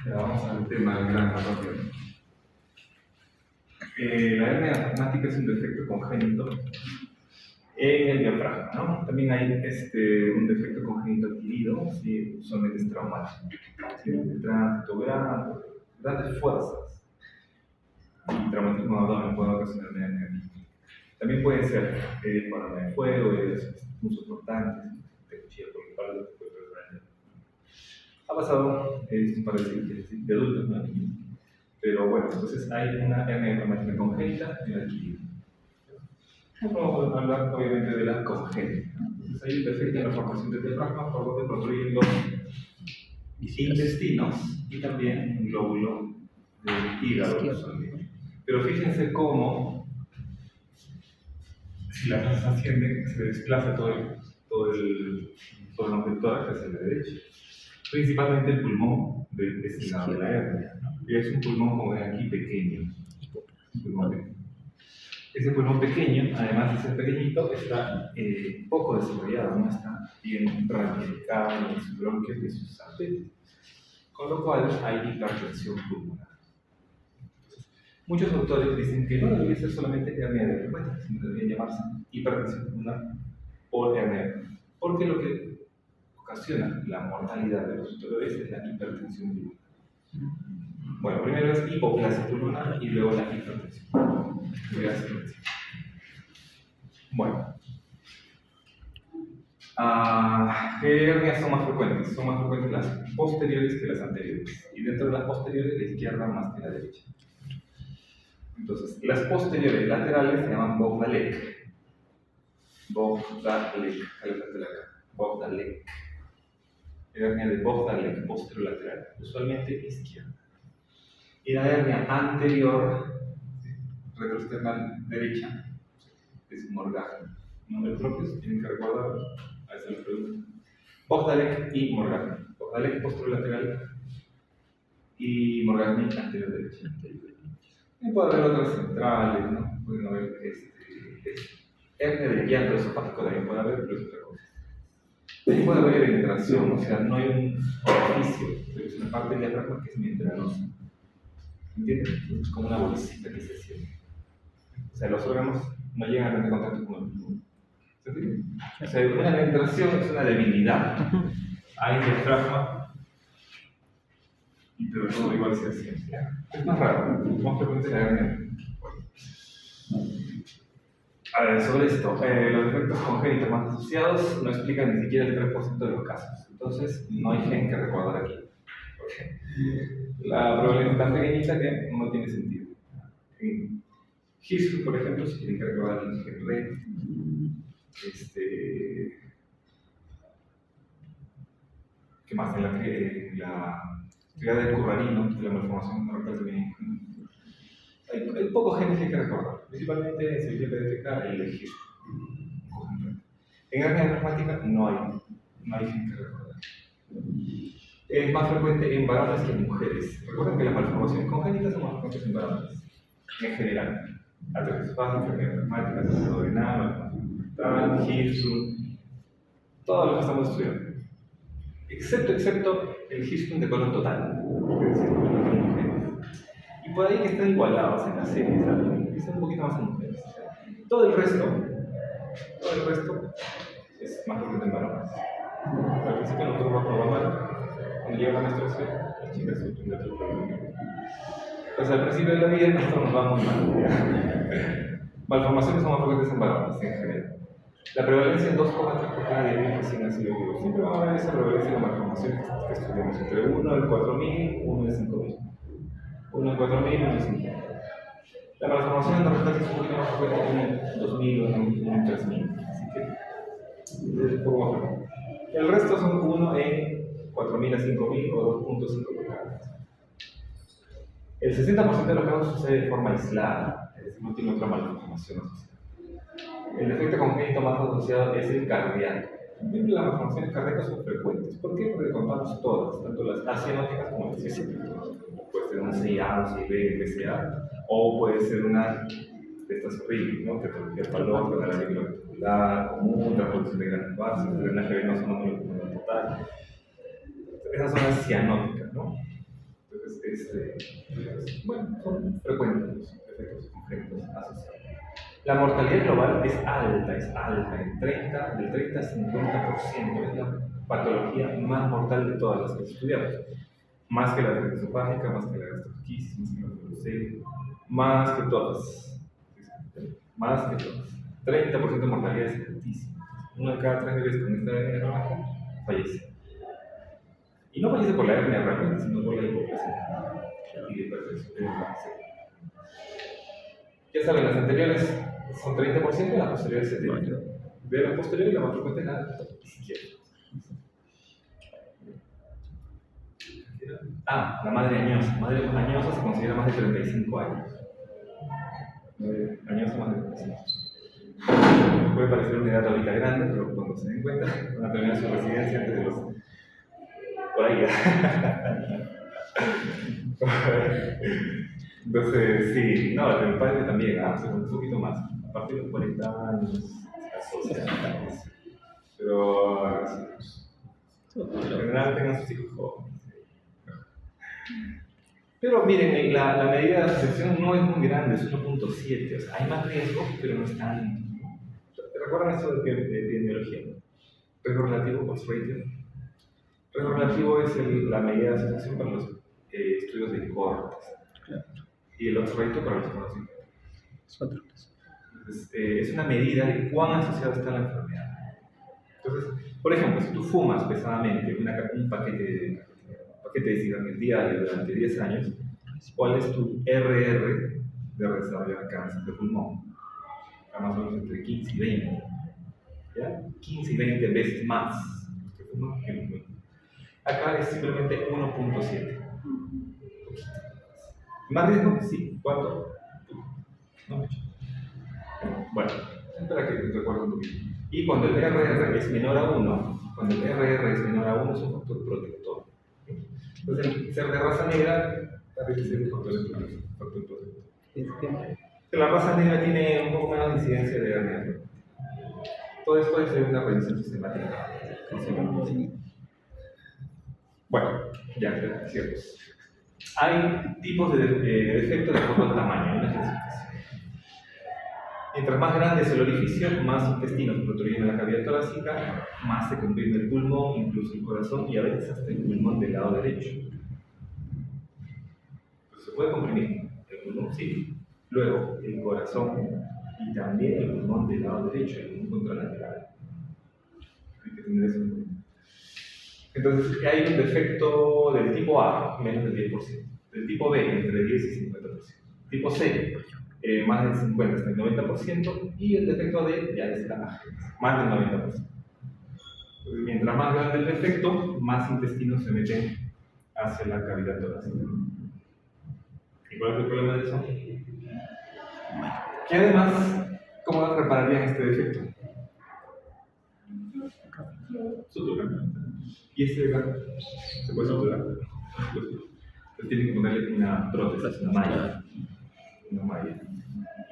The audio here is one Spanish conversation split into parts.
Ya vamos al tema del gran rápido. La hernia diafragmática es un defecto congénito en el diafragma, ¿no? También hay un defecto congénito adquirido, si usualmente es traumático. Si el tránsito grandes fuerzas y traumatismo de abdomen puede ocasionar una hernia. También pueden ser por arma de fuego, muy soportantes, de cuchilla por el palo, ha pasado un par de adultos, ¿no? Pero bueno, entonces hay una hernia diafragmática congénita y una adquirida. Vamos a hablar obviamente de la congénita. Entonces hay un defecto en la formación del diafragma por donde construyen los intestinos y también un glóbulo del hígado. Pero fíjense cómo, si la grasa asciende, se desplaza todo el tórax hacia la derecha. Principalmente el pulmón destinado de la hernia, ¿no? Y es un pulmón, como ven aquí, pequeño. Ese pulmón pequeño, además de ser pequeñito, está poco desarrollado, no está bien ramificado en sus bronquios y sus arterias, con lo cual hay hipertensión pulmonar. Entonces, muchos autores dicen que no debería ser solamente hernia diafragmática, sino debería llamarse hipertensión pulmonar o hernia, porque lo que ocasiona la mortalidad de los autores es la hipertensión pulmonar. Bueno, primero es hipoplasia pulmonar y luego la hipertensión. Bueno, ¿qué hernias son más frecuentes? Son más frecuentes las posteriores que las anteriores. Y dentro de las posteriores, la izquierda más que la derecha. Entonces, las posteriores laterales se llaman Bogdalek. Bogdalek. Hernia de Bogdalek, posterolateral, usualmente izquierda. Y la hernia anterior, retroesternal derecha, es Morgagni. Nombres propios, tienen que recordarlo, a veces les preguntan. Bogdalek y Morgagni. Bogdalek posterolateral y Morgagni anterior derecha. Y puede haber otras centrales, ¿no? Pueden haber hernia del llanto esofágico, también puede haber, pero es otra cosa. También puede haber penetración, o sea, no hay un orificio, pero es una parte del diafragma que es membranosa. ¿Entiendes? Es como una bolsita que se cierra. O sea, los órganos no llegan a tener contacto con el pulmón. ¿Se entiende? O sea, una penetración es una debilidad. Hay diafragma, pero todo igual se siente. Es más raro, más frecuente la hernia. A ver, sobre esto, los defectos congénitos más asociados no explican ni siquiera el 3% de los casos. Entonces, no hay gen que recordar aquí. La probabilidad es tan pequeñita que no tiene sentido. En Hirschfeld, por ejemplo, si tienen que recordar el gen RET, ¿qué más? En la actividad del currarino, de la malformación rectal también. Hay pocos genes que hay que recordar, principalmente en cirugía pediátrica y el Hirschfeld. En hernia diafragmática no hay gen que recordar. Es más frecuente en varones que en mujeres. Recuerden que las malformaciones congénitas son más frecuentes en varones, en general. Atrofia esofágica, hernia diafragmática, trastorno renal, malformación rectal, Hirschfeld, todo lo que estamos estudiando. Excepto el Hirschfeld de colon total, es decir, en mujeres. Y por ahí que están igualados en la serie, ¿sabes? Dicen un poquito más en mujeres. Todo el resto es más frecuente en varones. Al principio nosotros vamos a normal. Cuando llega la menstruación, las chicas sufren de otro problema. Entonces, al principio de la vida, nosotros nos vamos mal. Malformaciones son más frecuentes en varones, en general. La prevalencia es 2,3 por cada 10.000 recién nacidos vivos. Siempre vamos a ver esa prevalencia de malformaciones que estudiamos entre 1 en 4.000, 1 en 5.000. 1 en 4.000, 1 en 5.000. La malformación endorrenal es un poquito más frecuente en 2.000 o en 3.000. Así que es un poco más frecuente. El resto son 1 en 4.000 a 5.000 o 2.5 por cada vez. El 60% de los casos sucede de forma aislada, es decir, no tiene otra malformación asociada. El defecto congénito más asociado es el cardíaco. Siempre las malformaciones cardíacas son frecuentes. ¿Por qué? Porque contamos todas, tanto las acianóticas como las cianóticas. Puede ser una CIA, un CIB, PCA, o puede ser una de estas horribles, ¿no? Tetralogía falón, canal articular común, transposición de grandes vasos, drenaje venoso no molecular total. Esas son las cianóticas, ¿no? Entonces, bueno, son frecuentes los efectos congénitos asociados. La mortalidad global es alta, del 30 a 50%, es la patología más mortal de todas las que estudiamos. Más que la artritis esofágica, más que la gastritis, más que la tuberculosis, más que todas. Más que todas. 30% de mortalidad es altísima. Uno de cada 3 bebés con esta hernia roja fallece. Y no fallece por la hernia realmente, sino por la hipoplasia y de hipertensión. Ya saben, las anteriores son 30%, las posteriores 70%. De las posteriores, la más frecuente es la izquierda. La madre añosa. Madre añosa se considera más de 35 años. Añosa más de 35. Puede parecer una edad ahorita grande, pero cuando se den cuenta, van a terminar su residencia antes de los... por ahí. Entonces, sí, no, el padre también, un poquito más. A partir de los 40 años, se asocia. Pero, en general, tengan sus hijos jóvenes. Pero miren, la medida de asociación no es muy grande, es 1.7. O sea, hay más riesgo, pero no es tan... ¿Recuerdan esto de epidemiología? Riesgo relativo, odds ratio. Riesgo relativo es la medida de asociación para los estudios de cohortes. Claro. Y el odds ratio para los conocidos. Entonces, es una medida de cuán asociada está la enfermedad. Entonces, por ejemplo, si tú fumas pesadamente un paquete de cigarrillos diario durante 10 años, ¿cuál es tu RR de desarrollar cáncer de pulmón? Más o menos entre 15 y 20. ¿Ya? 15 y 20 veces más que fuman que fuman. Acá es simplemente 1.7. ¿Más riesgo? Sí. ¿Cuánto? No mucho. Bueno, para que te recuerdo un poquito. Y cuando el RR es menor a 1, es un factor protector. Entonces, el ser de raza negra parece ser un factor protector. La raza negra tiene un poco menos de incidencia de hernia. Todo esto es una revisión sistemática. Bueno, ya, ciertos. Hay tipos de defectos de acuerdo al tamaño, una clasificación. Mientras más grande es el orificio, más intestinos protruyen en la cavidad torácica, más se comprime el pulmón, incluso el corazón y a veces hasta el pulmón del lado derecho. Entonces, ¿se puede comprimir el pulmón? Sí. Luego, el corazón y también el pulmón del lado derecho, el pulmón contralateral. Hay que tener eso en cuenta. Entonces, hay un defecto del tipo A, menos del 10%. Del tipo B, entre 10 y 50%. Tipo C, más del 50 hasta el 90%. Y el defecto D, ya es más del 90%. Entonces, mientras más grande el defecto, más intestinos se meten hacia la cavidad torácica. ¿Y cuál es el problema de eso? Que además, ¿cómo repararían este defecto? Suturar. ¿Y este lugar se puede suturar? Entonces tienen que ponerle una prótesis, una malla.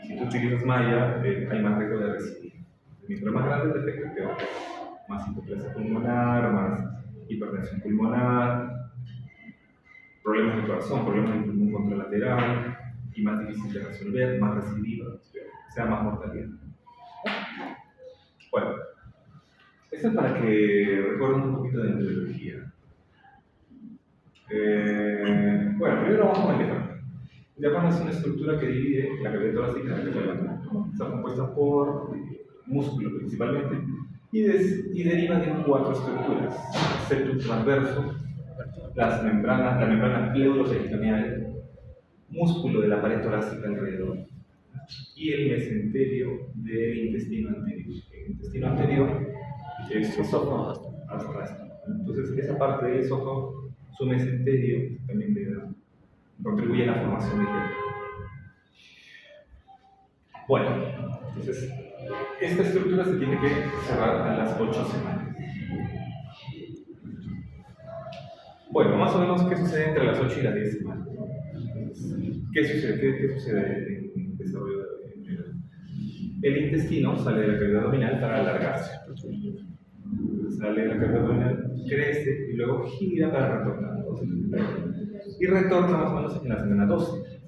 Y si tú utilizas malla, hay más riesgo de recidir. Mientras más grande el defecto, peor. Más hipoplasia pulmonar, más hipertensión pulmonar, problemas del corazón, problemas del pulmón contralateral, y más difícil de resolver, más recidiva, o sea, más mortalidad. Bueno, esto es para que recuerden un poquito de neurología. Bueno, primero vamos con el diafragma. El diafragma es una estructura que divide la cavidad torácica de la cavidad. Está compuesta por músculo principalmente y deriva de 4 estructuras: septum transverso, la membrana pleuroperitoneal, músculo de la pared torácica alrededor y el mesenterio del intestino anterior. El intestino anterior es esófago hasta esto. Entonces, esa parte del esófago, su mesenterio, también contribuye a la formación del diafragma. Bueno, entonces, esta estructura se tiene que cerrar a las 8 semanas. Bueno, más o menos, ¿qué sucede entre las 8 y las 10 semanas? ¿Qué sucede? ¿Qué sucede en el desarrollo del embrión? El intestino sale de la cavidad abdominal para alargarse. Sale de la cavidad abdominal, crece y luego gira para retornar. y retorna más o menos en la semana 12.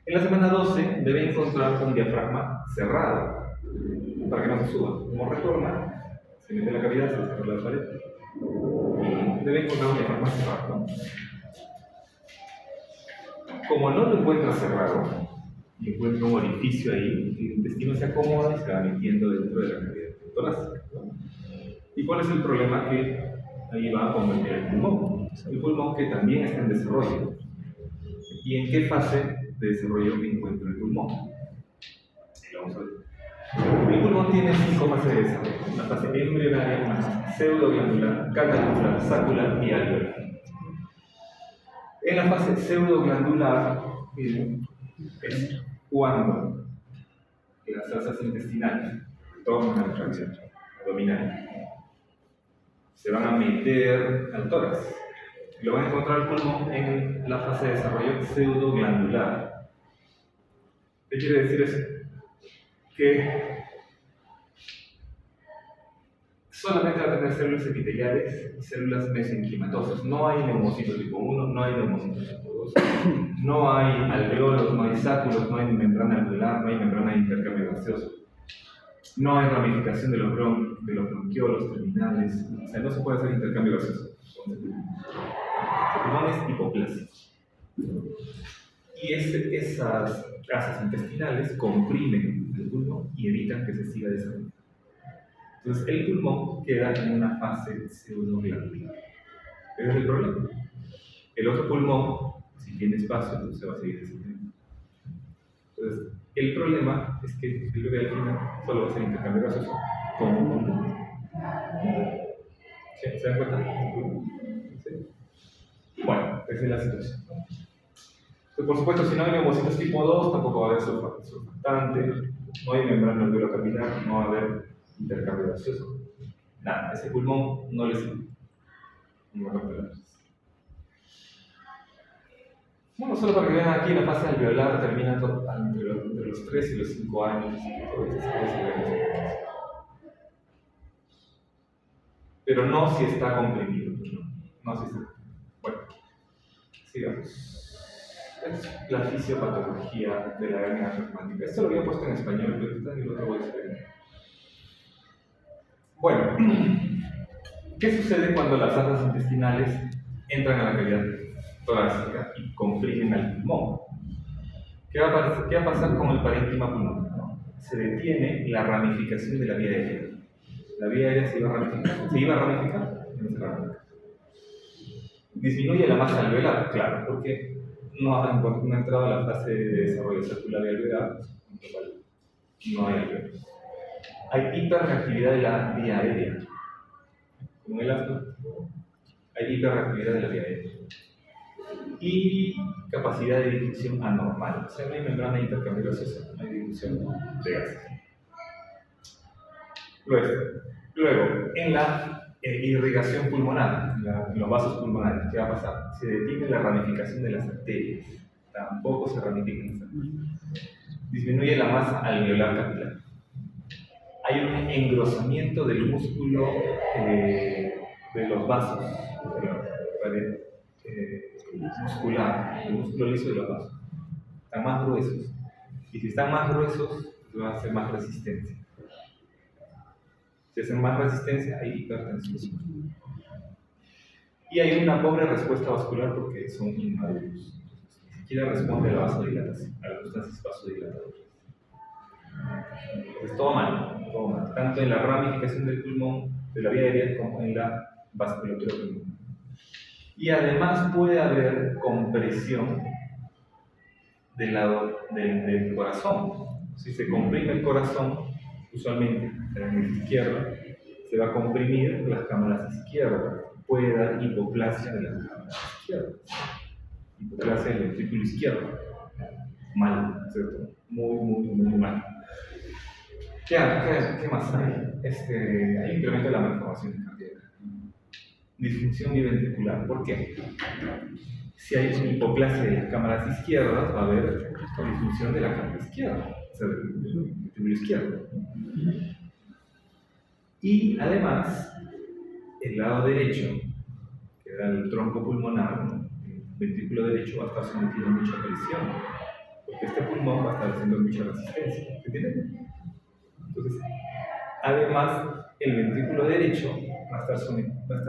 En la semana 12 debe encontrar un diafragma cerrado para que no se suba. Como retorna, se mete en la cavidad, se cierra la pared y debe encontrar un diafragma cerrado, ¿no? Como no lo encuentra cerrado y encuentra un orificio ahí, el intestino se acomoda y se va metiendo dentro de la cavidad torácica, ¿no? ¿Y cuál es el problema? Que ahí va a convertir el pulmón. El pulmón que también está en desarrollo. ¿Y en qué fase de desarrollo encuentra el pulmón? Vamos a ver. El pulmón tiene 5 fases de desarrollo: la fase embrionaria, una fase pseudoglandular, catalogular, sacular y alveolar. En la fase pseudoglandular es cuando las asas intestinales toman la tracción abdominal, se van a meter al tórax. Lo van a encontrar el pulmón en la fase de desarrollo pseudoglandular. ¿Qué quiere decir eso? Que solamente va a tener células epiteliales y células mesenquimatosas. No hay neumocitos tipo 1, no hay neumocitos tipo 2, no hay alveolos, no hay sáculos, no hay membrana alveolar, no hay membrana de intercambio gaseoso. No hay ramificación de los bronquiolos terminales. O sea, no se puede hacer intercambio gaseoso. El pulmón es hipoplásico. Y esas asas intestinales comprimen el pulmón y evitan que se siga desarrollando. Entonces, el pulmón queda en una fase pseudoglandular. Ese es el problema. El otro pulmón, si tiene espacio, entonces se va a seguir desarrollando. Entonces, el problema es que el bebé al final solo va a hacer intercambio gaseoso con un pulmón. ¿Sí? ¿Se dan cuenta? ¿Sí? Bueno, esa es la situación. Entonces, por supuesto, si no hay neumocitos tipo 2, tampoco va a haber surfactante, no hay membrana alveolo-capilar, no va a haber intercambio gaseoso. Nada, ese pulmón no le sirve. No va a romper. Bueno, solo para que vean aquí, la fase alveolar termina entre los 3 y los 5 años. Pero no si está comprimido. No si está. Bueno, sigamos. Es la fisiopatología de la hernia reumática. Esto lo había puesto en español, pero está en el otro voy a escribir. Bueno, ¿qué sucede cuando las asas intestinales entran a la cavidad torácica y comprimen al pulmón? ¿Qué va a pasar con el parénquima pulmonar? Se detiene la ramificación de la vía aérea. La vía aérea se iba a ramificar. ¿Se iba a ramificar? No se ramifica. Disminuye la masa alveolar, claro, porque no ha entrado a la fase de desarrollo circular y alveolar, no hay alveolos. Hay hiperreactividad de la vía aérea. Como el asma, hay hiperreactividad de la vía aérea. Y capacidad de difusión anormal. O sea, no hay membrana de intercambio gaseoso, no hay difusión de gases. Luego, en la irrigación pulmonar, en los vasos pulmonares, ¿qué va a pasar? Se detiene la ramificación de las arterias. Tampoco se ramifican las arterias. Disminuye la masa alveolar capilar. Hay un engrosamiento del músculo de los vasos, de la pared muscular, el músculo liso de los vasos. Están más gruesos. Y si están más gruesos, va a hacer más resistencia. Si hacen más resistencia, hay hipertensión. Y hay una pobre respuesta vascular porque son inmaduros. Ni siquiera responde a la vasodilatación, a las sustancias vasodilatadoras. Entonces, todo mal, tanto en la ramificación del pulmón, de la vía aérea, como en la vasculatura pulmonar. Y además puede haber compresión del lado del corazón. Si se comprime el corazón, usualmente en el izquierdo, se va a comprimir las cámaras izquierdas. Puede dar hipoplasia de las cámaras izquierdas. Hipoplasia del ventrículo izquierdo. Mal, ¿cierto? Muy mal. ¿Qué más hay? Hay incremento de la malformación cardíaca. Disfunción biventricular. ¿Por qué? Si hay hipoplasia de las cámaras izquierdas, va a haber disfunción de la cámara izquierda, o sea, del ventrículo izquierdo. Y además, el lado derecho, que era el tronco pulmonar, ventrículo derecho va a estar sometido a mucha presión, porque este pulmón va a estar haciendo mucha resistencia. ¿Se entiende? Entonces, además, el ventrículo derecho va a estar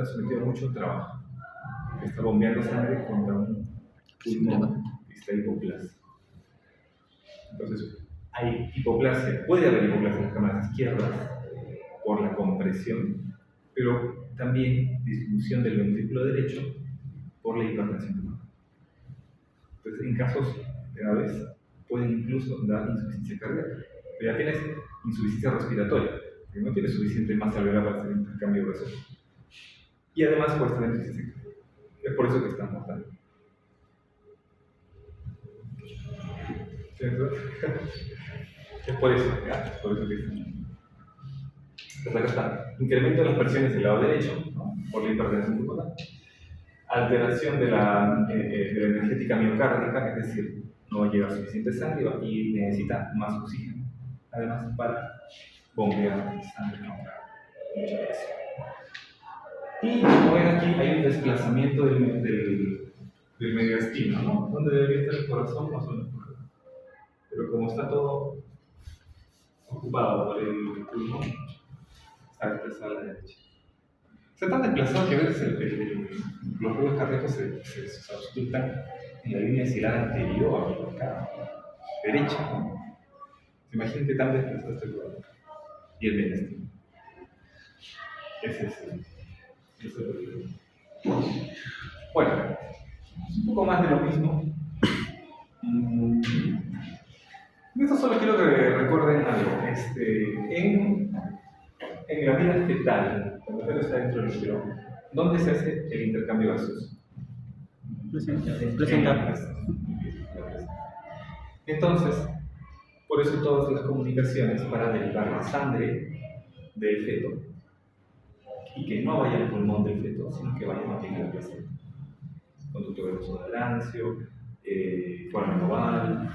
sometido a mucho trabajo, porque está bombeando sangre contra un pulmón que está hipoplasia. Entonces, hay hipoplasia, puede haber hipoplasia en las cámaras izquierdas por la compresión, pero también disminución del ventrículo derecho por la hipertensión pulmonar. Entonces, en casos graves, pueden incluso dar insuficiencia cardíaca, pero ya tienes insuficiencia respiratoria, porque no tienes suficiente masa alveolar para hacer intercambio gaseoso. Y además puedes tener insuficiencia cardíaca. Es por eso que están mortales. Es por eso, ¿ya? Es por eso que están. Entonces acá está. Incremento de las presiones del lado derecho, ¿no? Por la hipertensión pulmonar. Alteración de la energética miocárdica, es decir, no llega suficiente sangre y necesita más oxígeno. Además, para bombear sangre contra mucha presión. Y como ven aquí, hay un desplazamiento del mediastino, ¿no? ¿Dónde debería estar el corazón? Más o menos por acá. Pero como está todo ocupado por el pulmón, está desplazado a la derecha. Está tan desplazado que a veces los ruidos cardíacos se auscultan en la línea axilar anterior, acá, derecha, ¿no? ¿Se imaginan qué tan desplazado está el corazón? Y el mediastino. Ese es el. Bueno, un poco más de lo mismo. Esto solo quiero que recuerden algo. En la vida fetal, cuando el feto está dentro del útero, ¿dónde se hace el intercambio gaseoso? Placenta. Entonces, por eso todas las comunicaciones para derivar la sangre del feto y que no vaya al pulmón del feto, sino que vaya a la placenta. Conducto venoso de Alancio, foramen oval,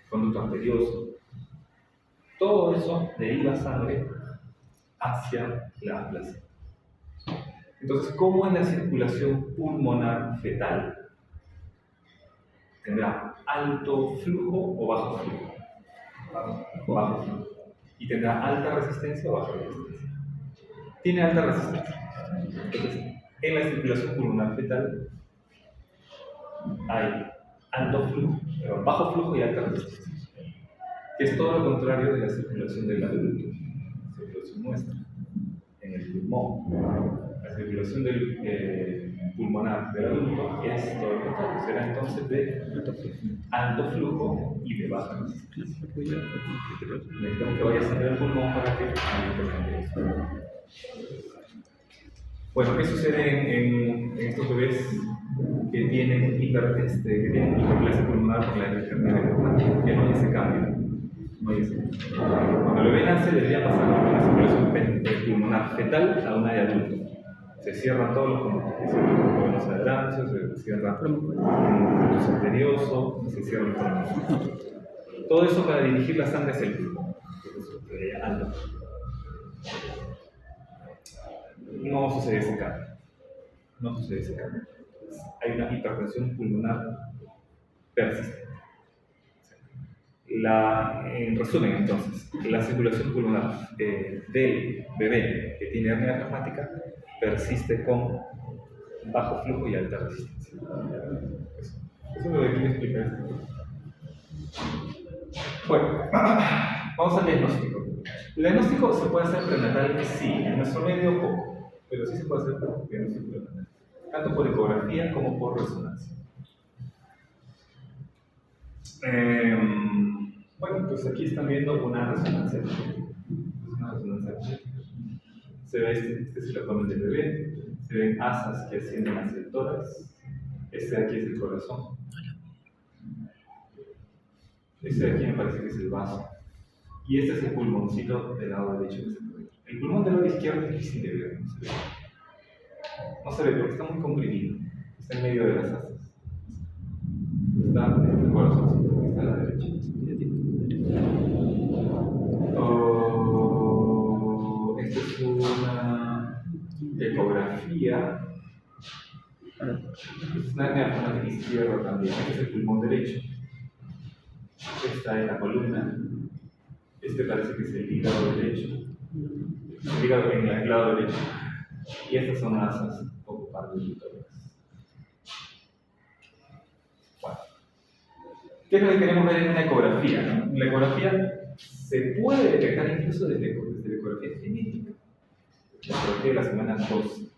conducto arterioso. Todo eso deriva sangre hacia la placenta. Entonces, ¿cómo es la circulación pulmonar fetal? ¿Tendrá alto flujo o bajo flujo? Bajo flujo. ¿Y tendrá alta resistencia o baja resistencia? Tiene alta resistencia. Entonces, en la circulación pulmonar fetal hay alto flujo, bajo flujo y alta resistencia, que es todo lo contrario de la circulación del adulto, la circulación nuestra, en el pulmón. La circulación pulmonar del adulto es todo lo contrario, será entonces de alto flujo y de baja resistencia. Necesitamos que vaya a salir del pulmón para que haya eso. Bueno, ¿qué sucede en estos bebés que tienen hiperplasia pulmonar por la enfermedad? Que no hay ese cambio. Cuando el bebé nace, debería pasar de una circulación pulmonar fetal a una de adulto. Se cierran todos los conductos, se cierran los conductos de Alancio, se cierra el conducto arterioso, se cierra el pulmón. Todo eso para dirigir la sangre hacia el pulmón. Alto. No sucede ese cambio. No sucede ese cambio. Hay una hipertensión pulmonar persistente. En resumen, entonces, la circulación pulmonar del bebé que tiene hernia diafragmática persiste con bajo flujo y alta resistencia. Eso es lo que quiero explicar esto. Bueno, vamos al diagnóstico. El diagnóstico se puede hacer prenatal, sí, en nuestro medio poco, pero sí se puede hacer diagnóstico prenatal, tanto por ecografía como por resonancia. Bueno, pues aquí están viendo una resonancia. Es una resonancia. Se ve este es el abdomen del bebé, se ven asas que ascienden hacia el tórax. Este de aquí es el corazón. Este de aquí me parece que es el vaso. Y este es el pulmoncito del lado derecho que se puede ver. El pulmón del lado izquierdo es difícil de ver, no se ve. No se ve porque está muy comprimido. Está en medio de las asas. Está en el corazón, está a la derecha. Esta es una ecografía Es una hernia diafragmática izquierda también. Este es el pulmón derecho. Esta es la columna. Este parece que es el hígado derecho. El hígado en el lado derecho. Y estas son asas ocupando el tórax. Bueno. ¿Qué es lo que queremos ver en una ecografía? ¿No? En la ecografía se puede detectar incluso desde la ecografía genética, la ecografía de la semana 12.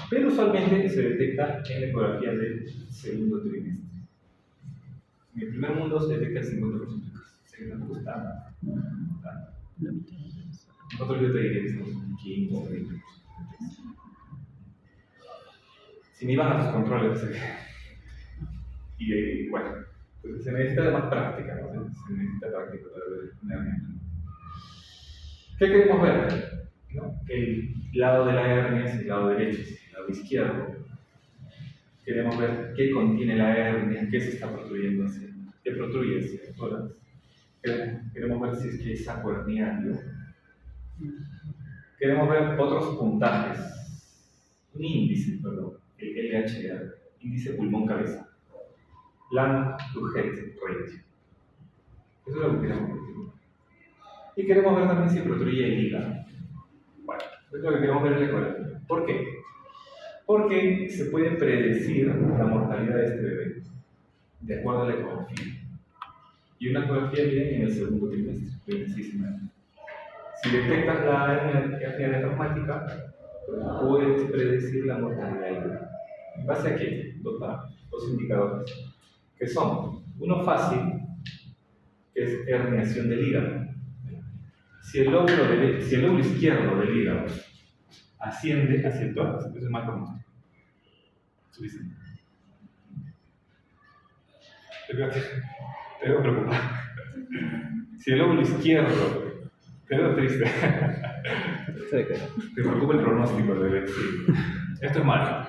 Pero usualmente se detecta en la ecografía del segundo trimestre. En el primer mundo se detecta el 50%. Sé que tampoco está. Nosotros yo te diría que somos un 15 o 20%. Si me iban a sus controles, y bueno, pues se necesita más práctica, ¿no? Se necesita práctica para ver una hernia. ¿Qué queremos ver? ¿No? El lado de la hernia es el lado derecho, es el lado izquierdo. Queremos ver qué contiene la hernia, qué se está protruyendo hacia, qué protruye hacia el tórax. Queremos ver si es que hay saco herniario. Queremos ver otros puntajes. Un índice, perdón, el LHR, índice pulmón-cabeza. Lung to head ratio. Eso es lo que queremos ver. Y queremos ver también si protruye el hígado. Bueno, eso es lo que queremos ver en la ecografía. ¿Por qué? Porque se puede predecir la mortalidad de este bebé de acuerdo a la ecografía. Y una ecografía viene en el segundo trimestre, 26 semanas. Si detectas la hernia diafragmática, puedes predecir la mortalidad del bebé. ¿En base a qué? Dos indicadores, que son uno fácil, que es herniación del hígado. Si el lóbulo izquierdo del hígado asciende hacia el tórax, eso es mal pronóstico. Suficiente. Te veo preocupado. Si el lóbulo izquierdo, te veo triste. Te preocupa el pronóstico del bebé. Sí. Esto es malo.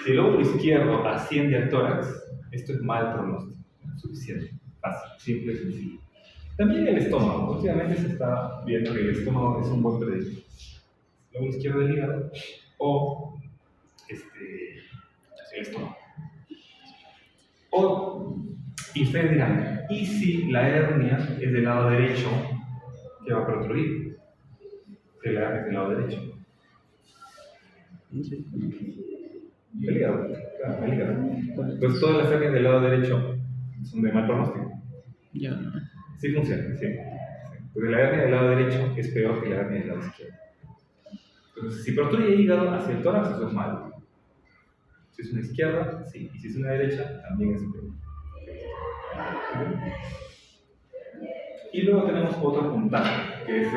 Si el lóbulo izquierdo asciende al tórax, esto es mal pronóstico. Suficiente. Fácil, simple y sencillo. También el estómago. Últimamente se está viendo que el estómago es un buen predictor. El lóbulo izquierdo del hígado o el estómago. Y ustedes dirán, ¿y si la hernia es del lado derecho, qué va a protruir? Que la hernia es del lado derecho. El hígado, claro, el hígado. Entonces todas las hernias del lado derecho son de mal pronóstico. Ya. Sí funciona, sí. Porque la hernia del lado derecho es peor que la hernia del lado izquierdo. Entonces, si protruye el hígado hacia el tórax, eso es malo. Si es una izquierda, sí. Y si es una derecha, también es peor. Y luego tenemos otro puntaje, que es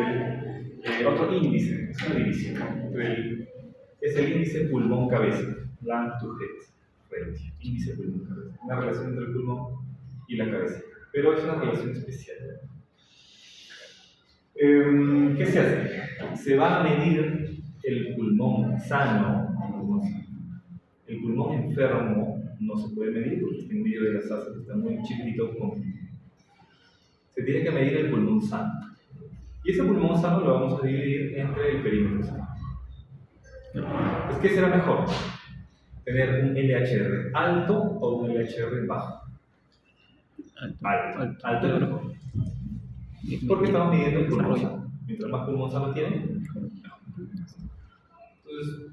el otro índice, es una división. Es el índice pulmón-cabeza, lung to head ratio, índice pulmón-cabeza. Una relación entre el pulmón y la cabeza. Pero es una relación especial. ¿Qué se hace? Se va a medir el pulmón sano. El pulmón enfermo no se puede medir porque está en medio de las asas, está muy chiquitito. Se tiene que medir el pulmón sano. Y ese pulmón sano lo vamos a dividir entre el perímetro sano. Entonces, ¿qué será mejor? ¿Tener un LHR alto o un LHR bajo? Alto es mejor. Porque estamos midiendo el pulmón sano. Mientras más pulmón sano tiene, mejor. Entonces,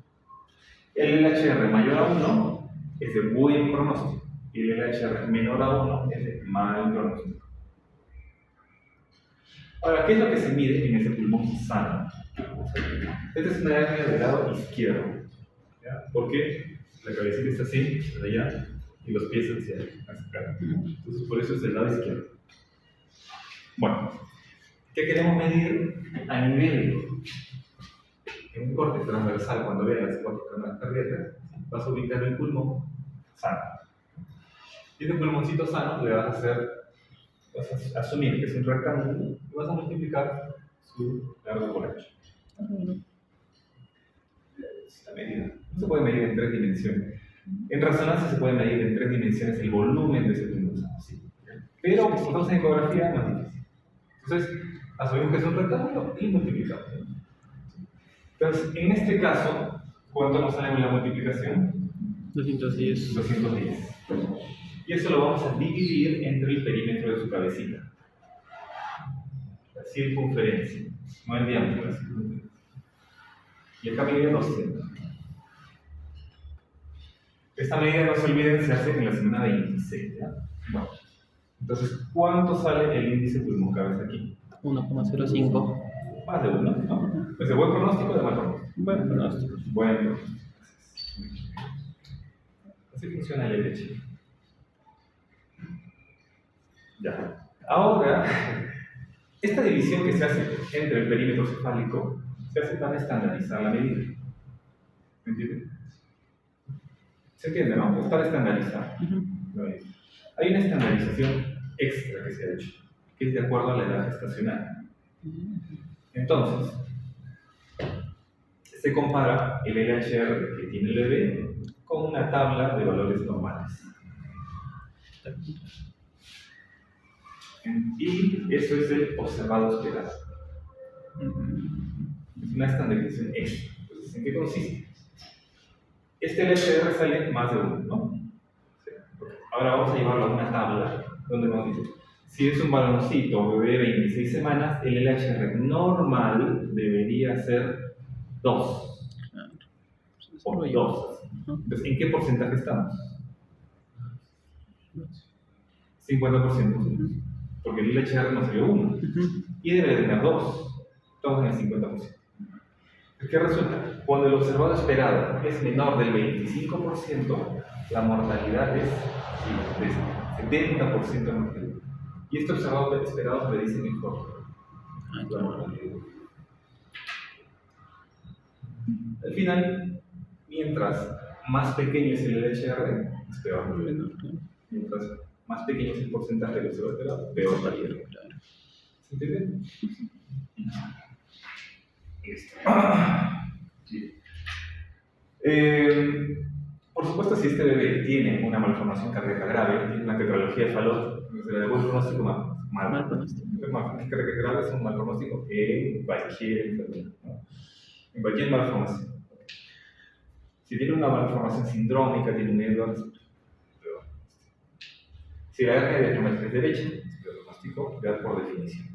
el LHR mayor a 1 es de buen pronóstico y el LHR menor a 1 es de mal pronóstico. Ahora, ¿qué es lo que se mide en ese pulmón sano? Esta es una hernia del lado izquierdo. ¿Ya? ¿Por qué? La cabecita está así, hacia allá, y los pies hacia acá. Entonces, por eso es del lado izquierdo. Bueno, ¿qué queremos medir a nivel? En un corte transversal, cuando veas las cuatro cámaras cardíacas, vas a ubicar el pulmón sano. Y este pulmoncito sano le vas a asumir que es un rectángulo y vas a multiplicar su largo por ancho. La medida. No se puede medir en 3 dimensiones. En resonancia se puede medir en 3 dimensiones el volumen de ese pulmón sano, sí. Pero si estamos en ecografía, más difícil. Entonces, asumimos que es un rectángulo y multiplicamos. Entonces, en este caso, ¿cuánto nos sale en la multiplicación? 210. 210. Y eso lo vamos a dividir entre el perímetro de su cabecita. La circunferencia, no el diámetro, la circunferencia. Y acá mide 200. Esta medida, no se olviden, se hace en la semana 26. ¿Ya? Bueno, entonces, ¿cuánto sale el índice pulmón-cabeza aquí? 1,05. Más de 1, ¿no? ¿Es de buen pronóstico o de mal pronóstico? Buen pronóstico. Buen pronóstico. Así funciona el LH. Ya. Ahora, esta división que se hace entre el perímetro cefálico se hace para estandarizar la medida. ¿Me entienden? ¿Se entiende, no? Es para estandarizar. Hay una estandarización extra que se ha hecho, que es de acuerdo a la edad gestacional. Entonces, se compara el LHR que tiene el bebé con una tabla de valores normales. Y eso es el observado esperado. Es una estandarización extra. Entonces, ¿en qué consiste? Este LHR sale más de 1, ¿no? Ahora vamos a llevarlo a una tabla donde nos dice, si es un varoncito bebé de 26 semanas, el LHR normal debería ser 2. Claro. O 2. Entonces, ¿en qué porcentaje estamos? 50%. Porque el LHR nos dio 1. Y debe tener 2. Estamos en el 50%. ¿Qué resulta? Cuando el observado esperado es menor del 25%, la mortalidad es de 70% de mortalidad. Y este observado esperado predice mejor la mortalidad. Al final, mientras más pequeño es el LHR, es peor. Mientras más pequeño es el porcentaje del observado esperado, peor valor. ¿Se entiende? Sí. Por supuesto, si este bebé tiene una malformación cardíaca grave, tiene una tetralogía de Fallot, se le da un pronóstico mal pronóstico. Malformación cardíaca grave es un mal pronóstico en cualquier enfermedad, ¿no? En cualquier malformación. Si tiene una malformación sindrómica, tiene un Edwards, peor. Si la hernia diafragmática es derecha, es peor pronóstico, ya por definición.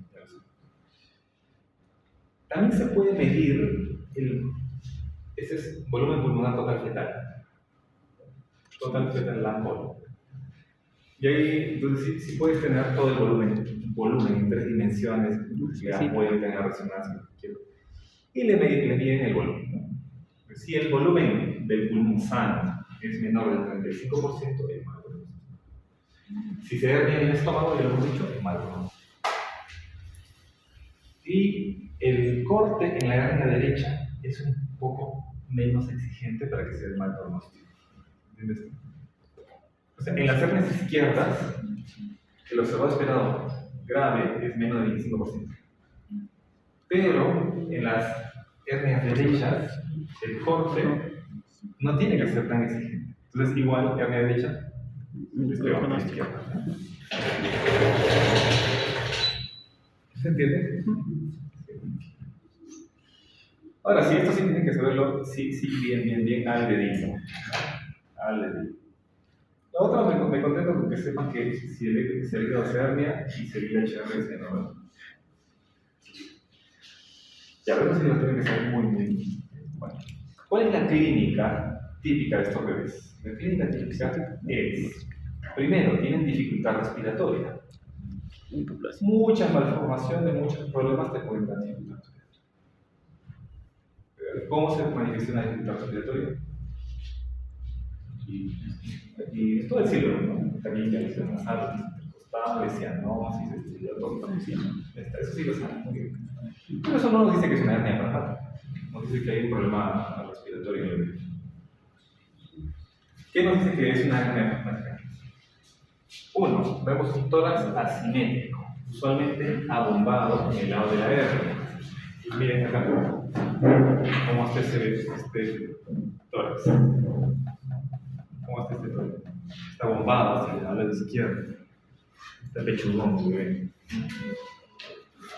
También se puede medir ese es volumen pulmonar total fetal. Total fetal Lambda. Y ahí, entonces, si puedes tener todo el volumen en 3 dimensiones, ya pueden tener resonancia. Y le miden el volumen, ¿no? Si el volumen del pulmón sano es menor del 35%, es malo. Si se hernia en el estómago, ya lo hemos dicho, es malo. Y el corte en la hernia derecha es un poco menos exigente para que sea de mal pronóstico. ¿Entiendes? O sea, en las hernias izquierdas, el observado esperado grave es menos del 25%. Pero en las hernias derechas, el corte no tiene que ser tan exigente. Entonces, igual, hernia derecha es peor que la izquierda. ¿Se entiende? Ahora, sí, esto sí tienen que saberlo, sí, bien, al dedito. Al dedito. La otra me contento con que sepan que si el hígado se hernia y si el LHR es menor. Ya vemos si lo tienen que saber muy bien. Bueno, ¿cuál es la clínica típica de estos bebés? La clínica típica es, primero, tienen dificultad respiratoria. Muchas malformaciones, muchos problemas te pueden dar dificultad respiratoria. ¿Cómo se manifiesta una dificultad respiratoria? Y todo el siglo, ¿no? También ya dice nasal, intercostal, cianosis, eso sí lo saben muy bien. Pero eso no nos dice que es una hernia parapática, nos dice que hay un problema respiratorio en el bebé. ¿Qué nos dice que es una hernia parapática? Uno, vemos un tórax asimétrico, usualmente abombado en el lado de la hernia. Y miren acá cómo está este tórax. ¿Cómo está este tórax? Está bombado hacia el lado izquierdo. Está pechugón, muy bien.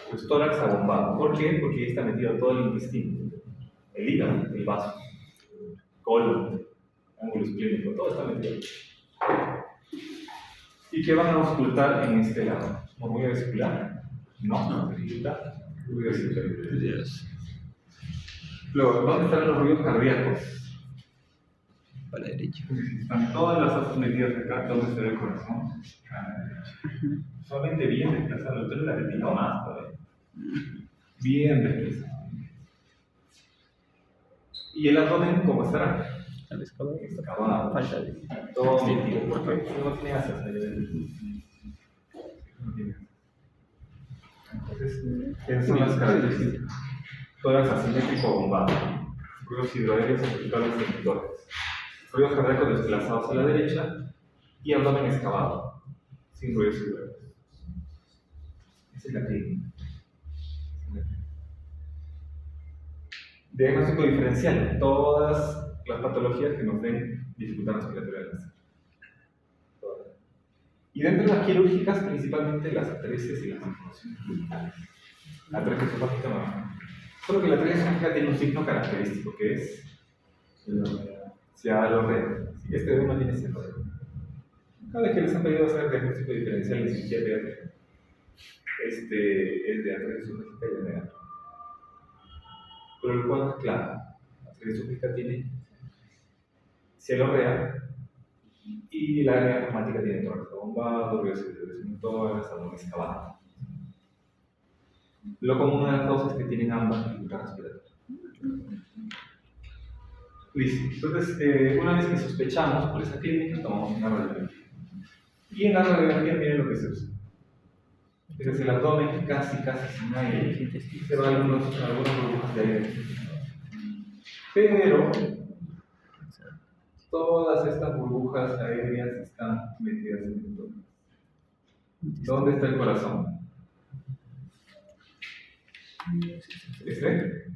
Pues tórax abombado. ¿Por qué? Porque ahí está metido todo el intestino, el hígado, el vaso, colon. ángulo clínico, todo está metido. ¿Y qué van a auscultar en este lado? ¿Murmullo vesicular? No, ruido vesicular. Yes. Luego, ¿dónde están los ruidos cardíacos? A la derecha. Están todas las asas metidas acá, ¿dónde está el corazón? A la derecha. Solamente bien desplazado, el tren la retina más todavía. Bien desplazado. ¿Y el abdomen cómo estará? Al excavador. Excavado. Falta de. Todo metido. ¿Por qué? Porque no tiene asas ahí adentro. No tiene asas. Entonces, esas son las características. Tórax asimétrico o bombado. Ruidos hidroaéreos amplificadores inductores. Ruidos cardíacos desplazados a la derecha y abdomen excavado, sin ruidos hidroaéreos. Esa es la clínica. Diagnóstico diferencial. Todas las patologías que nos den dificultad respiratoria al nacer. Todas. Y dentro de las quirúrgicas, principalmente las atresia y las malformaciones brutales. La atresia esofágica no. Solo que la atresia esofágica tiene un signo característico que es cialorrea. Este edema tiene cialorrea. Cada vez que les han pedido hacer diagnóstico diferencial en cirugía pediátrica, es de atresia esofágica y anemia. Pero el cuadro es claro. La atresia esofágica tiene cialorrea y la hernia reumática tiene tórax bombado, ruidos inductores, abdomen excavado. Lo común de las dos es que tienen ambas dificultad respiratoria. Listo. Entonces, una vez que sospechamos por esa clínica, tomamos una radiografía. Y en la radiografía miren lo que se usa. Es el abdomen casi sin aire. Se van algunas burbujas de aire. Pero todas estas burbujas aéreas están metidas en el tórax. ¿Dónde está el corazón? ¿Este?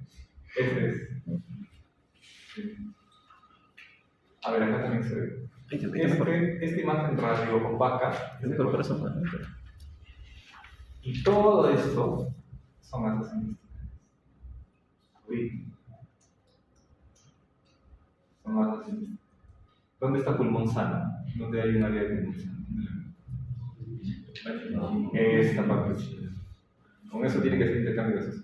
Este es. A ver, acá también se ve. Esta imagen radio opaca es el corazón. Y todo esto son asas intestinales. Son asas intestinales. ¿Dónde está pulmón sano? ¿Dónde hay un área de pulmón sano? Esta parte. Con eso tiene que ser intercambio gaseoso.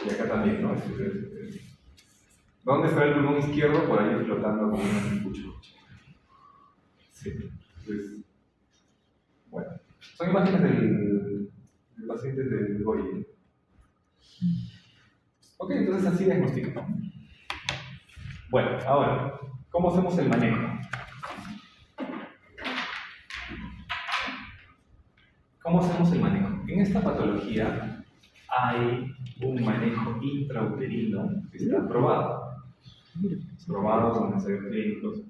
Y acá también, ¿no? ¿Dónde está el pulmón izquierdo? Por ahí flotando como un anticucho. Sí. Entonces, bueno. Son imágenes del paciente del Goya. Ok, entonces así diagnosticamos. Bueno, ahora, ¿cómo hacemos el manejo? ¿Cómo hacemos el manejo? En esta patología hay un manejo intrauterino que está aprobado. Probado con ensayos clínicos.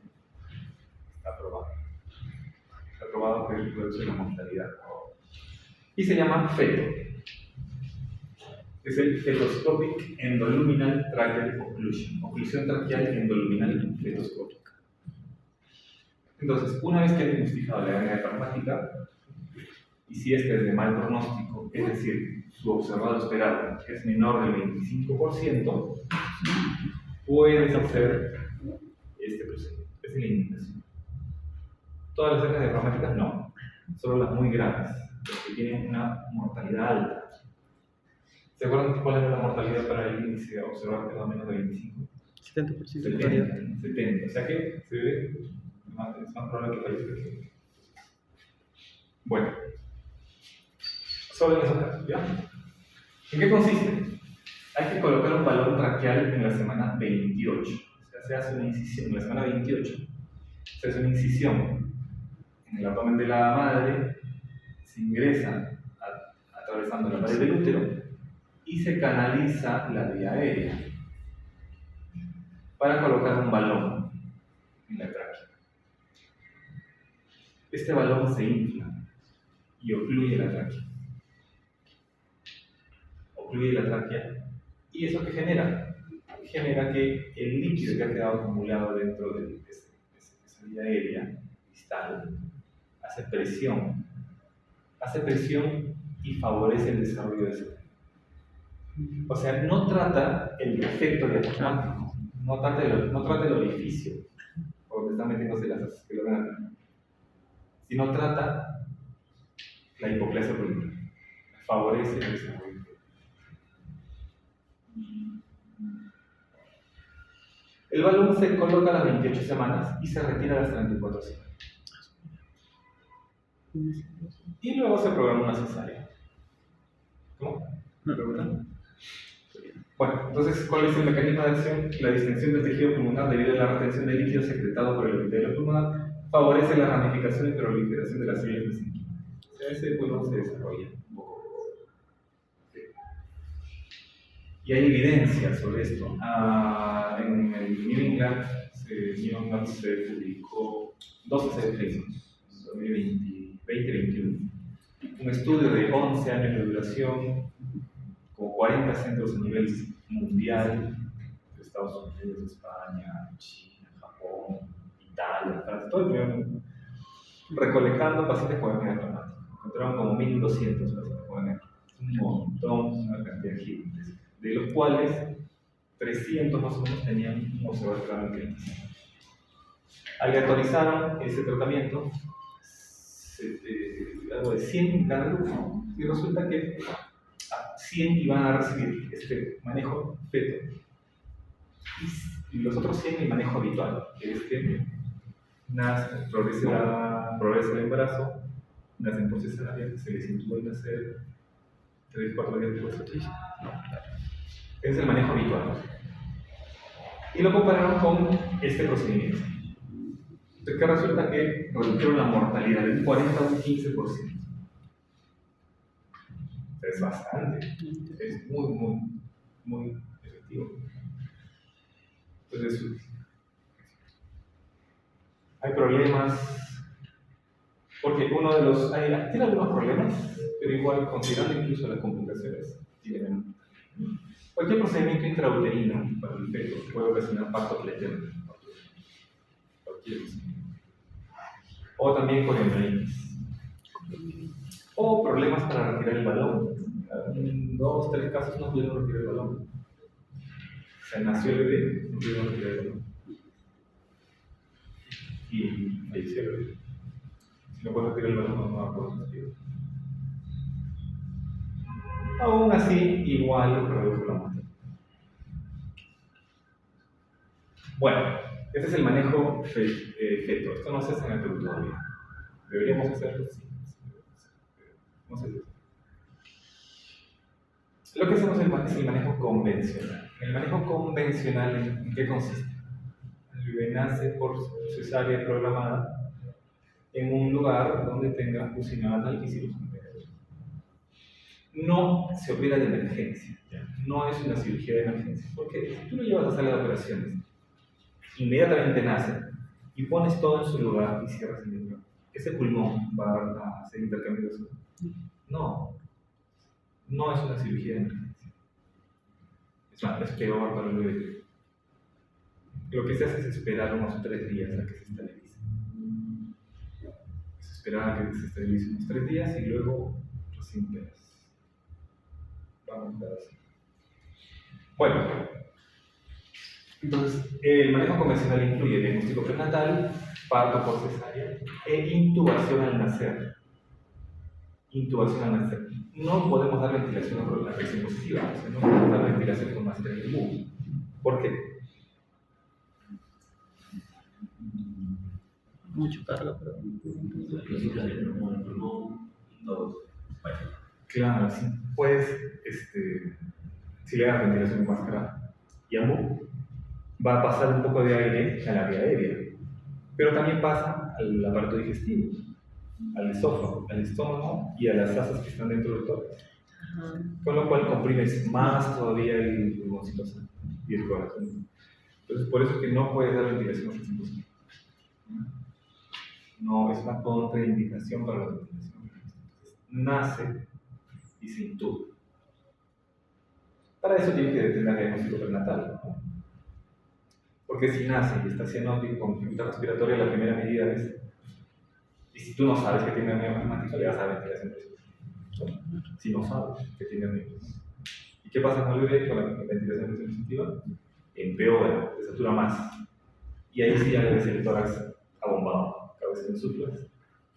Está aprobado. Está aprobado que reduce la mortalidad. Y se llama FETO. Es el Fetoscopic Endoluminal Tracheal Occlusion. Oclusión tracheal endoluminal fetoscópica. Entonces, una vez que ha diagnosticado la hernia traumática, y si este es de mal pronóstico, es decir, su observado esperado es menor del 25%, puedes hacer este procedimiento. Es la inundación. Todas las hernias traumáticas no, solo las muy graves, las que tienen una mortalidad alta. ¿Se acuerdan cuál era la mortalidad para el índice a observar que era menos de 25? 70%. 70. O sea que se ve, es más probable que fallezca. Bueno, solo en esos casos, ¿ya? ¿En qué consiste? Hay que colocar un balón traqueal en la semana 28. O sea, se hace una incisión en la semana 28. Se hace una incisión en el abdomen de la madre, se ingresa atravesando la pared del útero y se canaliza la vía aérea para colocar un balón en la tráquea. Este balón se infla y ocluye la tráquea. Ocluye la tráquea. ¿Y eso qué genera? Genera que el líquido que ha quedado acumulado dentro de esa vía aérea distal hace presión y favorece el desarrollo de ese. O sea, no trata el defecto diafragmático, no trata el orificio, por donde están metiéndose las asas que lo ganan, sino trata la hipoplasia pulmonar. Favorece el desarrollo. El balón se coloca a las 28 semanas y se retira a las 34 semanas. Y luego se programa una cesárea. ¿Cómo? ¿Me preguntan? Bueno, entonces, ¿cuál es el mecanismo de acción? La distensión del tejido pulmonar debido a la retención de líquido secretado por el epitelio pulmonar favorece la ramificación y proliferación de las células mesenquimales. O sea, ese pulmón se desarrolla un poco. Sí. Y hay evidencia sobre esto. En el New England se publicó 12 ensayos, 2021, un estudio de 11 años de duración, con 40 centros a nivel mundial, de Estados Unidos, España, China, Japón, Italia, Francia, todo el mundo, recolectando pacientes con hernia diafragmática. Encontraron como 1.200 pacientes con hernia, un montón, una cantidad gigante, de los cuales 300 más o menos tenían un observatorio en clínica. Aleatorizaron ese tratamiento, algo de 100 en cada grupo, y resulta que 100 iban a recibir este manejo feto y los otros 100 el manejo habitual, que es que nace, progresa el embarazo, nacen por cesárea, se les intuba y nacer 3-4 días después. Es el manejo habitual. Y lo compararon con este procedimiento. Entonces, que resulta que redujeron la mortalidad de un 40 a un 15%. Es bastante, es muy efectivo. Entonces, hay problemas, porque uno de los, tiene algunos problemas, pero igual, considerando incluso las complicaciones, tiene cualquier procedimiento intrauterino para el feto puede ocasionar parto pleterno, cualquier procedimiento. O también con hemorroides. O problemas para retirar el balón. En 2-3 casos no pudieron retirar el balón. O sea, nació el bebé, no pudieron retirar el balón. Y falleció el bebé. Si no pueden retirar el balón, no va a poder retirar. Aún así, igual redujo la muerte. Bueno, este es el manejo feto. Esto no se hace en el Perú todavía. ¿Deberíamos hacerlo? Sí. No sé. Lo que hacemos es el manejo convencional. El manejo convencional, ¿en qué consiste? El bebé nace por cesárea programada en un lugar donde tenga UCI neonatal y cirugía. No se opera de emergencia, no es una cirugía de emergencia, porque si tú lo llevas a sala de operaciones, inmediatamente nace y pones todo en su lugar y cierras el libro, ¿ese pulmón va a hacer intercambio de eso? No es una cirugía de emergencia. Es peor para el bebé. Lo que se hace es esperar unos 3 días a que se esterilice. Es esperar a que se esterilice unos 3 días y luego recién operas. Vamos a ver así. Bueno, entonces el manejo convencional incluye diagnóstico prenatal, parto por cesárea e intubación al nacer. No podemos dar ventilación por la presión positiva, o sea, no podemos dar ventilación con máscara de humo. ¿Por qué? Mucho carga, pero. Claro, sí. Pues, si le das ventilación con máscara y AMU, va a pasar un poco de aire a la vía aérea, pero también pasa al aparato digestivo, al esófago, al estómago y a las asas que están dentro del tórax. Con lo cual comprimes más todavía el pulmoncito y el corazón. Entonces, por eso es que no puedes dar ventilación al 100%. No, es una contraindicación para la ventilación. Nace y se intuba. Para eso tiene que tener diagnóstico prenatal, ¿no? Porque si nace y está cianótico con dificultad respiratoria, la primera medida es, y si tú no sabes que tiene hernia diafragmática, le vas a dar ventilación. Si no sabes que tiene hernia, y ¿Y qué pasa con el bebé? Con la ventilación positiva, empeora, se satura más. Y ahí sí ya le ves el tórax abombado, cada vez que insuflas,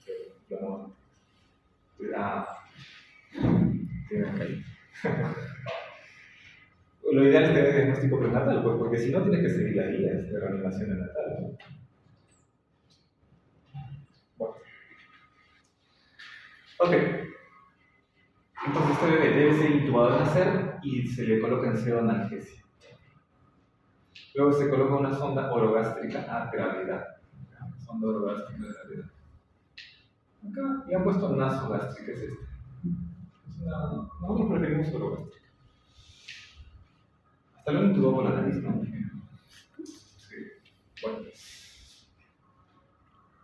se inflama más. Tiene caída. Lo ideal es tener diagnóstico prenatal, pues, porque si no tienes que seguir las guías de reanimación neonatal, ¿no? Bueno. Ok. Entonces este bebé debe ser intubado al nacer y se le coloca en pseudoanalgesia. Luego se coloca una sonda orogástrica a gravedad. Sonda orogástrica a gravedad. Acá le han puesto nasogástrica, es esta. Nosotros preferimos orogástrica. Hasta lo intubó por la nariz, ¿no? Sí. Bueno.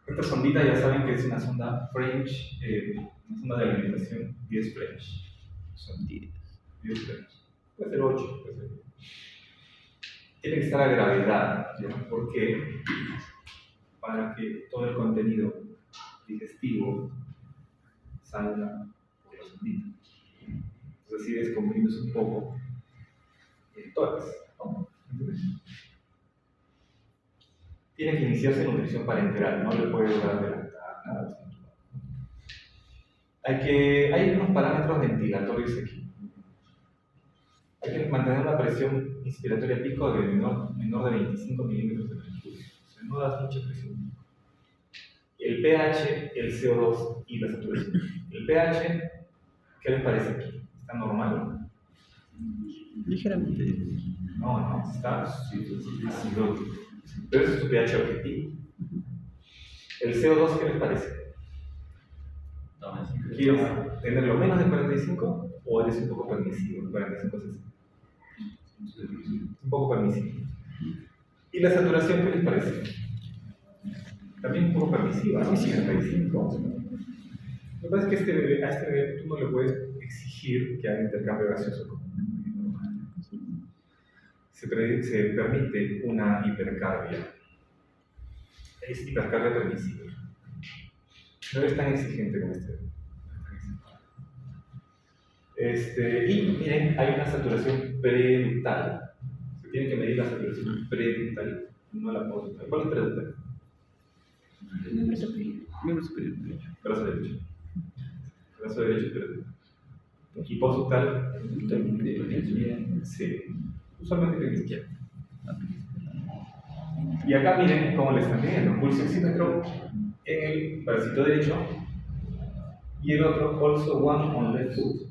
Esta sondita ya saben que es una sonda French, una sonda de alimentación 10 French. Son 10 French. Puede ser 8, puede ser. Tiene que estar a gravedad, ¿ya? ¿Por qué? Para que todo el contenido digestivo salga por la sondita. Entonces así descomprimes un poco el tórax, ¿no? Tiene que iniciarse nutrición parenteral, no le puede dar de lactar, nada de eso. Hay unos parámetros ventilatorios aquí. Hay que mantener una presión inspiratoria pico de menor de 25 milímetros de mercurio. O sea, no das mucha presión. El pH, el CO2 y la saturación. El pH, ¿qué les parece aquí? ¿Está normal? Ligeramente. No, está acidótico. Pero ese es tu pH objetivo. El CO2, ¿qué les parece? ¿Quieres tenerlo menos de 45 o eres un poco permisivo? 45 es un poco permisivo. ¿Y la saturación qué les parece? También un poco permisiva, ¿no? 55. Lo que pasa es que a este bebé tú no le puedes exigir que haga intercambio gaseoso con se permite una hipercarbia. Es hipercarbia permisible. No es tan exigente como y miren, hay una saturación preductal. Se tiene que medir la saturación preductal, no la postductal. ¿Cuál es preductal? Miembro superior derecho. Brazo derecho. Brazo derecho es preductal. ¿Y postductal? Sí. Usualmente en la izquierda. Y acá miren cómo le están midiendo. Pulso oxímetro en el bracito derecho y el otro also one on left foot.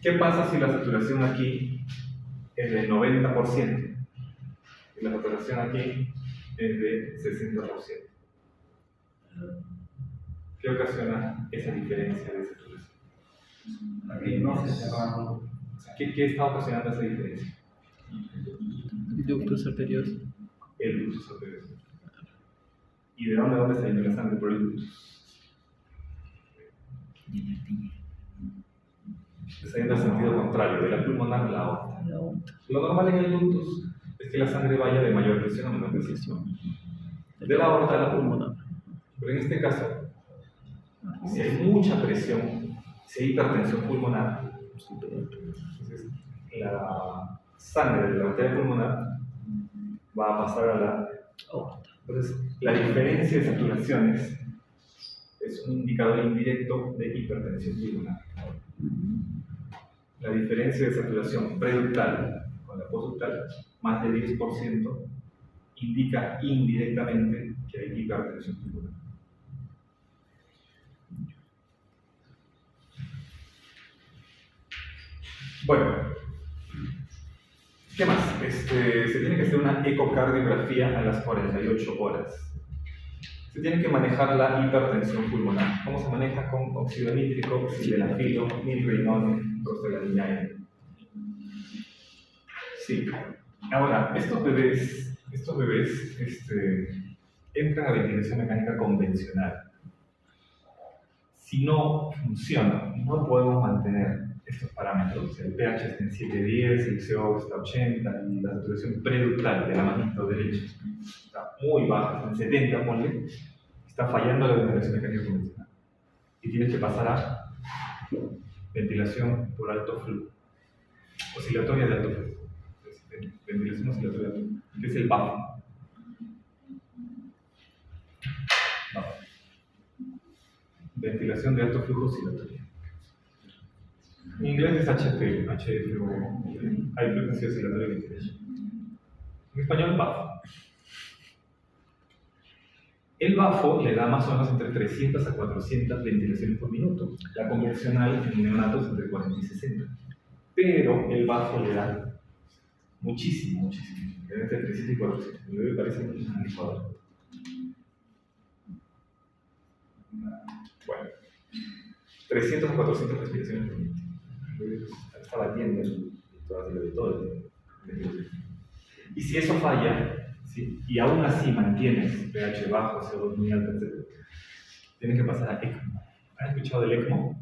¿Qué pasa si la saturación aquí es del 90% y la saturación aquí es de 60%? ¿Qué ocasiona esa diferencia de saturación? Aquí no se llama. ¿Qué está ocasionando esa diferencia? Ductos arteriosos. El ductus arterioso. ¿Y de dónde está yendo la sangre por el ductus? Está yendo al sentido contrario, de la pulmonar a la aorta. Lo normal en el ductus es que la sangre vaya de mayor presión a menor presión. De la aorta a la pulmonar. Pero en este caso, si hay mucha presión, si hay hipertensión pulmonar, entonces la sangre de la arteria pulmonar va a pasar a la aorta. Entonces, la diferencia de saturaciones es un indicador indirecto de hipertensión pulmonar. La diferencia de saturación preductal con la postductal, más de 10%, indica indirectamente que hay hipertensión pulmonar. Bueno, ¿qué más? Se tiene que hacer una ecocardiografía a las 48 horas. Se tiene que manejar la hipertensión pulmonar. ¿Cómo se maneja? Con óxido nítrico, sildenafilo, milrinone, prostaglandina. Sí. Ahora, estos bebés entran a ventilación mecánica convencional. Si no funciona, no podemos mantener estos parámetros. El pH está en 710, el CO está 80 y la saturación preductal de la manito derecha está muy baja, está en 70, ponle. Está fallando la ventilación mecánica convencional. Y tienes que pasar a ventilación por alto flujo, oscilatoria de alto flujo. Ventilación oscilatoria de alto flujo, que es el BAF. Ventilación de alto flujo oscilatoria. En inglés es HFO, High Frequency Oscillatory Ventilation. En español, BAF. El BAFO le da más o menos entre 300 a 400 ventilaciones por minuto. La convencional en neonatos entre 40 y 60. Pero el BAFO le da muchísimo. Le da entre 300 y 400. El bebé parece un licuador. Bueno, 300 a 400 respiraciones por minuto. El bebé está batiendo todo el tiempo. Y si eso falla, ¿sí? Y aún así mantienes pH bajo, CO2 muy alto, etc., tienes que pasar a ECMO. ¿Has escuchado del ECMO?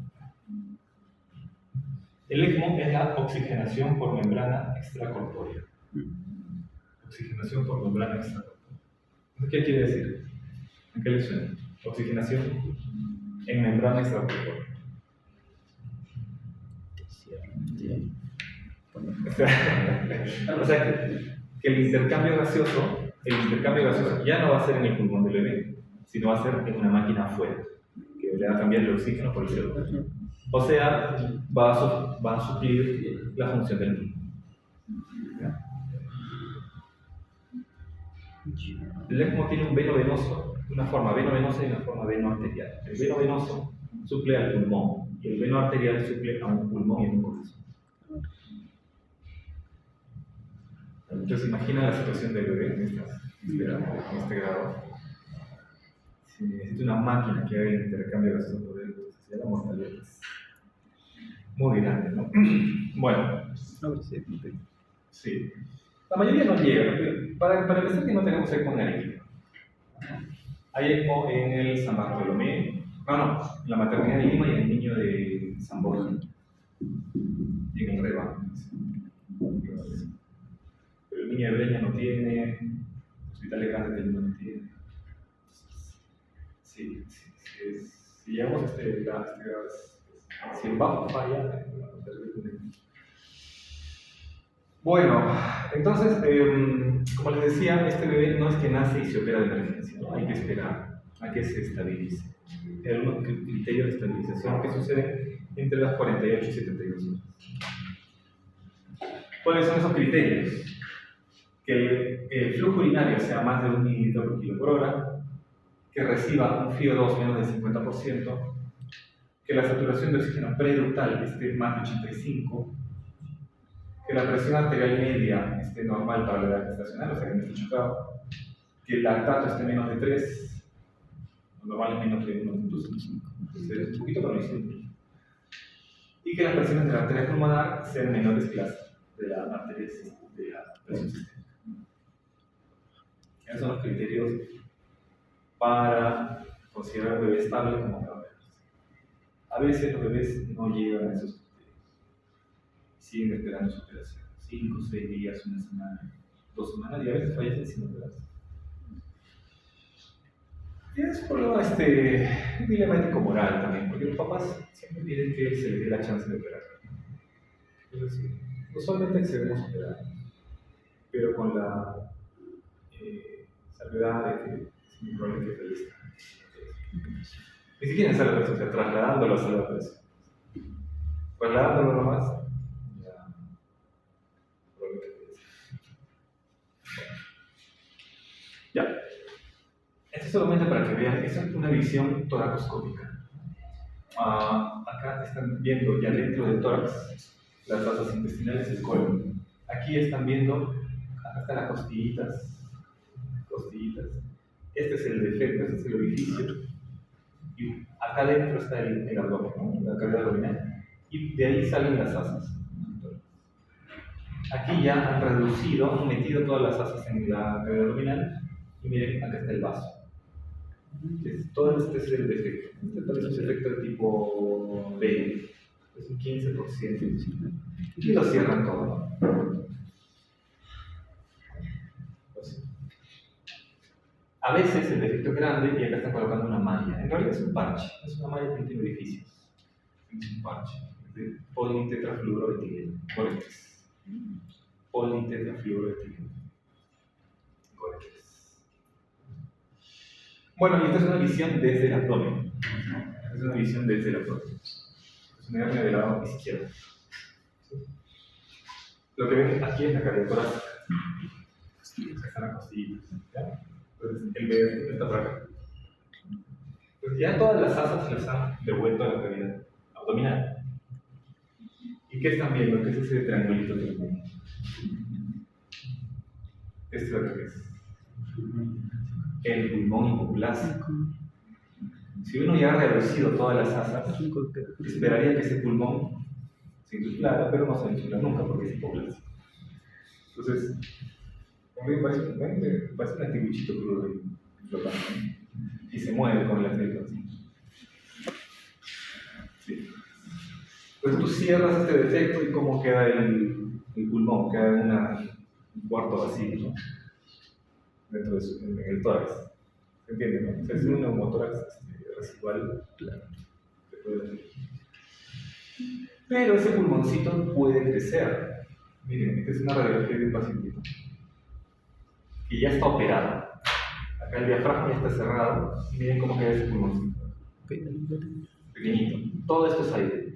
El ECMO es la oxigenación por membrana extracorpórea. Oxigenación por membrana extracorpórea. ¿Qué quiere decir? ¿En qué le suena? Oxigenación en membrana extracorpórea. O sea que el intercambio gaseoso ya no va a ser en el pulmón del bebé, sino va a ser en una máquina afuera, que le va a cambiar el oxígeno por el CO2. O sea, va a suplir la función del pulmón. El ECMO tiene un veno venoso, una forma veno venosa y una forma veno arterial. El veno venoso suple al pulmón y el veno arterial suple a un pulmón y a un corazón. Entonces imagina la situación del bebé en este grado. Si necesita una máquina que haga el intercambio de gaseoso por él, entonces ya la mortalidad es muy grande, ¿no? Bueno, sí. La mayoría no llega. Para empezar, que no tenemos ECMO en Arequipa. Hay ECMO en el San Bartolomé, en la maternidad de Lima y en el niño de San Borja. Y en el Reba. Pero el niño de Breña no tiene, hospitales grandes de Lima no tiene. Sí, si llegamos a este grado, si el BAFO falla, bueno, entonces, como les decía, este bebé no es que nace y se opera de emergencia, ¿no? Hay que esperar a que se estabilice. Hay algunos criterios de estabilización que suceden entre las 48 y 72 horas. ¿Cuáles son esos criterios? Que el flujo urinario sea más de 1 mililitro por kilo por hora, que reciba un FiO2 menos del 50%, que la saturación de oxígeno preductal esté más de 85%, que la presión arterial media esté normal para la edad gestacional, o sea que no esté chocado, que el lactato esté menos de 3, lo normal es menos de 1.5, entonces un poquito por encima, y que las presiones de la arteria pulmonar sean menores que las de la arteria de la presión sistémica. Esos son los criterios para considerar un bebé estable como cadáver. A veces los bebés no llegan a esos criterios. Siguen esperando su operación. 5, 6 días, 1 semana, 2 semanas, y a veces fallecen sin operarse. Y es un problema, un dilema ético-moral también, porque los papás siempre piden que se les dé la chance de operar. Es decir, usualmente accedemos a operar, pero con la salvedad de que es muy probable que fallezca. Ni siquiera en sala de operación, trasladándolo a sala de operación. Trasladándolo nomás. Ya. Esto es solamente para que vean, esa es una visión toracoscópica. Acá están viendo ya dentro del tórax las vasas intestinales y el colon. Aquí están viendo, acá están las costillitas. Este es el defecto, este es el orificio. Y acá adentro está el abdomen, ¿no? La cavidad abdominal. Y de ahí salen las asas. Aquí ya han reducido, han metido todas las asas en la cavidad abdominal. Y miren, acá está el vaso. Todo este es el defecto. Este parece un defecto de tipo B. Es un 15%. Y lo cierran todo, ¿no? A veces el defecto es grande y acá están colocando una malla. En realidad es un parche. Es una malla que no tiene orificios. Es un parche. de politetrafluoroetileno, Gore-Tex. Politetrafluoroetileno, Gore-Tex. Bueno, y esta es una visión desde el abdomen. Es una visión desde el abdomen. Es una hernia del lado izquierdo. ¿Sí? Lo que ven aquí es la cavidad torácica. Están las costillas. ¿Ya? Entonces, el bebé está por acá. Pues ya todas las asas les han devuelto a la cavidad abdominal. ¿Y qué están viendo? ¿Qué es ese triangulito que ven? Este es lo que es. El pulmón hipoplásico. Si uno ya ha reducido todas las asas, esperaría que ese pulmón se inflara, pero no se infla nunca porque es hipoplásico. Entonces, a mí me parece un antibichito crudo ahí, flotando, y se mueve con el aceite así. Sí. Pues tú cierras este defecto y cómo queda el pulmón, queda en un cuarto vacío, ¿no? Dentro de en el tórax. ¿Se entiende? ¿No? O sea, es un neumotórax residual. Claro. Pero ese pulmoncito puede crecer. Miren, esta es una radiografía de un paciente que ya está operado. Acá el diafragma ya está cerrado. Y miren cómo queda ese pulmoncito. Pequeñito. Todo esto es aire.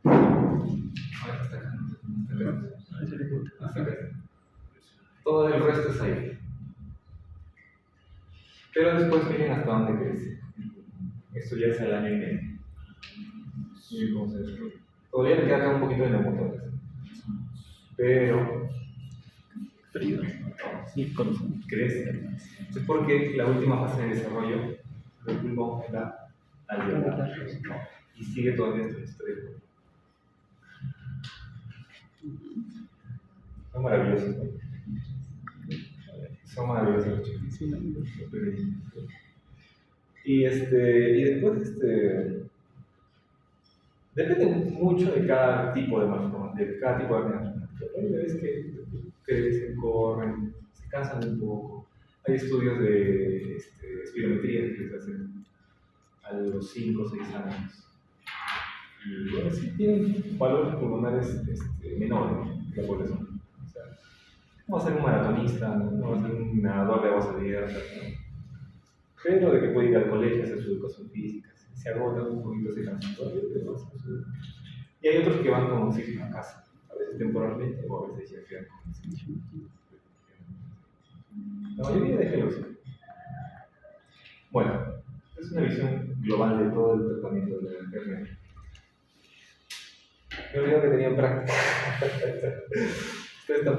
Ahora está acá. Hasta acá. Todo el resto es aire. Pero después miren hasta dónde crece. Esto ya es al año y medio. Miren cómo se destruye. Todavía le queda acá un poquito de neumotórax. Pero Frío. Sí, corazón. crece. Es porque la última fase de desarrollo del pulmón es la alveolar. Y sigue todavía en el extremo. Son maravillosos, ¿no? Son maravillosos. Y después depende mucho de cada tipo de malformación, de cada tipo de hernia. Hay bebés que crecen, corren, se cansan un poco. Hay estudios de espirometría que les hacen a los 5 o 6 años. Y bueno, sí tienen valores pulmonares menores que la población. O sea, no va a ser un maratonista, no va a ser un nadador de aguas abiertas, ¿no? Pero de que puede ir al colegio a hacer su educación física, se agota un poquito, se cansa todavía. Y hay otros que van con oxígeno a casa, a veces temporalmente o a veces ya quedan con oxígeno. La mayoría deja el oxígeno. Bueno, es una visión global de todo el tratamiento de la enfermedad. Me olvidé que tenía práctica. Ustedes tampoco.